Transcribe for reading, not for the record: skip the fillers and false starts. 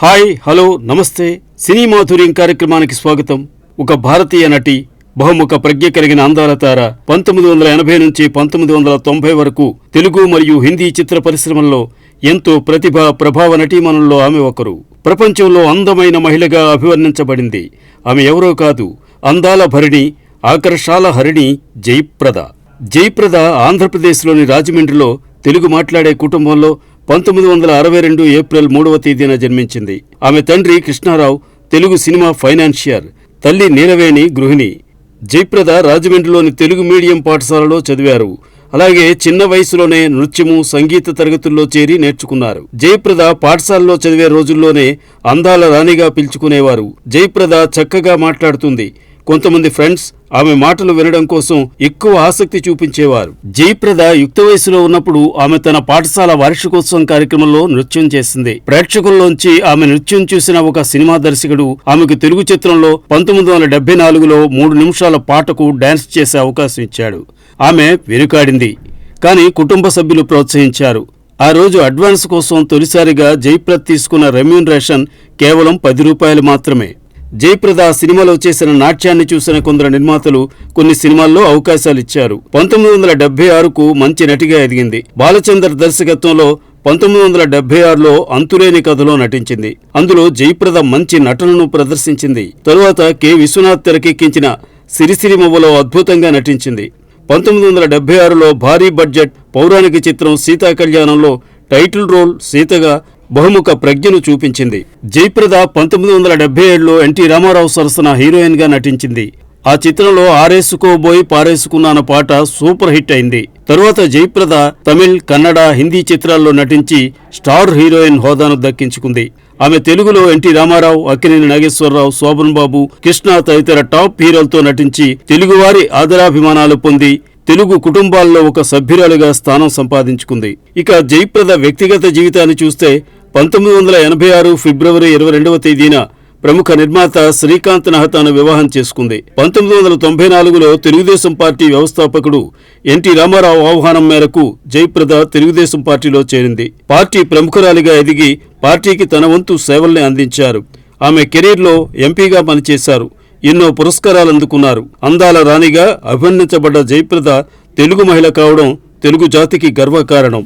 Hi hello నమస్తే సినీ మాధుర్యం కార్యక్రమానికి స్వాగతం. ఒక భారతీయ నటి, బహుముఖ ప్రజ్ఞ కలిగిన అందాల తార 1980 నుంచి 1990 వరకు తెలుగు మరియు హిందీ చిత్ర పరిశ్రమల్లో ఎంతో ప్రభావ నటీమణుల్లో ఆమె ఒకరు. ప్రపంచంలో అందమైన మహిళగా అభివర్ణించబడింది. ఆమె ఎవరో కాదు, అందాల భరిణి, ఆకర్షాల హరిణి జయప్రద. జయప్రద ఆంధ్రప్రదేశ్లోని రాజమండ్రిలో తెలుగు మాట్లాడే కుటుంబంలో 1962 ఏప్రిల్ 3వ తేదీన జన్మించింది. ఆమె తండ్రి కృష్ణారావు తెలుగు సినిమా ఫైనాన్షియర్, తల్లి నీలవేణి గృహిణి. జయప్రద రాజమండ్రిలోని తెలుగు మీడియం పాఠశాలలో చదివారు. అలాగే చిన్న వయసులోనే నృత్యము, సంగీత తరగతుల్లో చేరి నేర్చుకున్నారు. జయప్రద పాఠశాలలో చదివే రోజుల్లోనే అందాల రాణిగా పిలుచుకునేవారు. జయప్రద చక్కగా మాట్లాడుతుంది. కొంతమంది ఫ్రెండ్స్ ఆమె మాటలు వినడం కోసం ఎక్కువ ఆసక్తి చూపించేవారు. జయప్రద యుక్త వయసులో ఉన్నప్పుడు ఆమె తన పాఠశాల వార్షికోత్సవం కార్యక్రమంలో నృత్యం చేసింది. ప్రేక్షకుల్లోంచి ఆమె నృత్యం చూసిన ఒక సినిమా దర్శకుడు ఆమెకు తెలుగు చిత్రంలో 1974లో 3 నిమిషాల పాటకు డాన్స్ చేసే అవకాశం ఇచ్చాడు. ఆమె వెనుకాడింది, కానీ కుటుంబ సభ్యులు ప్రోత్సహించారు. ఆ రోజు అడ్వాన్స్ కోసం తొలిసారిగా జయప్రద తీసుకున్న రెమ్యూనరేషన్ కేవలం 10 రూపాయలు మాత్రమే. జయప్రద సినిమాలో చేసిన నాట్యాన్ని చూసిన కొందరు నిర్మాతలు కొన్ని సినిమాల్లో అవకాశాలిచ్చారు. 1976కు మంచి నటిగా ఎదిగింది. బాలచందర్ దర్శకత్వంలో 1976లో అంతులేని కథలో నటించింది. అందులో జయప్రద మంచి నటనను ప్రదర్శించింది. తరువాత కె. విశ్వనాథ్ తెరకెక్కించిన సిరిసిరిమవ్వలో అద్భుతంగా నటించింది. 1976లో భారీ బడ్జెట్ పౌరాణిక చిత్రం సీతా కళ్యాణంలో టైటిల్ రోల్ సీతగా బహుముఖ ప్రజ్ఞను చూపించింది. జయప్రద 1977లో ఎన్టీ రామారావు సరసన హీరోయిన్ గా నటించింది. ఆ చిత్రంలో ఆరేసుకోబోయి పారేసుకున్నాన పాట సూపర్ హిట్ అయింది. తరువాత జయప్రద తమిళ్, కన్నడ, హిందీ చిత్రాల్లో నటించి స్టార్ హీరోయిన్ హోదాను దక్కించుకుంది. ఆమె తెలుగులో ఎన్టీ రామారావు, అక్కినేని నాగేశ్వరరావు, శోభన్ బాబు, కృష్ణ తదితర టాప్ హీరోలతో నటించి తెలుగువారి ఆదరాభిమానాలు పొంది తెలుగు కుటుంబాల్లో ఒక సభ్యురాలుగా స్థానం సంపాదించుకుంది. ఇక జయప్రద వ్యక్తిగత జీవితాన్ని చూస్తే 1986 ఫిబ్రవరి 22వ తేదీన ప్రముఖ నిర్మాత శ్రీకాంత్ నహతాను వివాహం చేసుకుంది. 1994లో తెలుగుదేశం పార్టీ వ్యవస్థాపకుడు ఎన్టీ రామారావు ఆహ్వానం మేరకు జయప్రద తెలుగుదేశం పార్టీలో చేరింది. పార్టీ ప్రముఖురాలిగా ఎదిగి పార్టీకి తన వంతు సేవల్ని అందించారు. ఆమె కెరీర్లో ఎంపీగా పనిచేశారు. ఎన్నో పురస్కారాలు అందుకున్నారు. అందాల రాణిగా అభివర్ణించబడ్డ జయప్రద తెలుగు మహిళ కావడం తెలుగు జాతికి గర్వకారణం.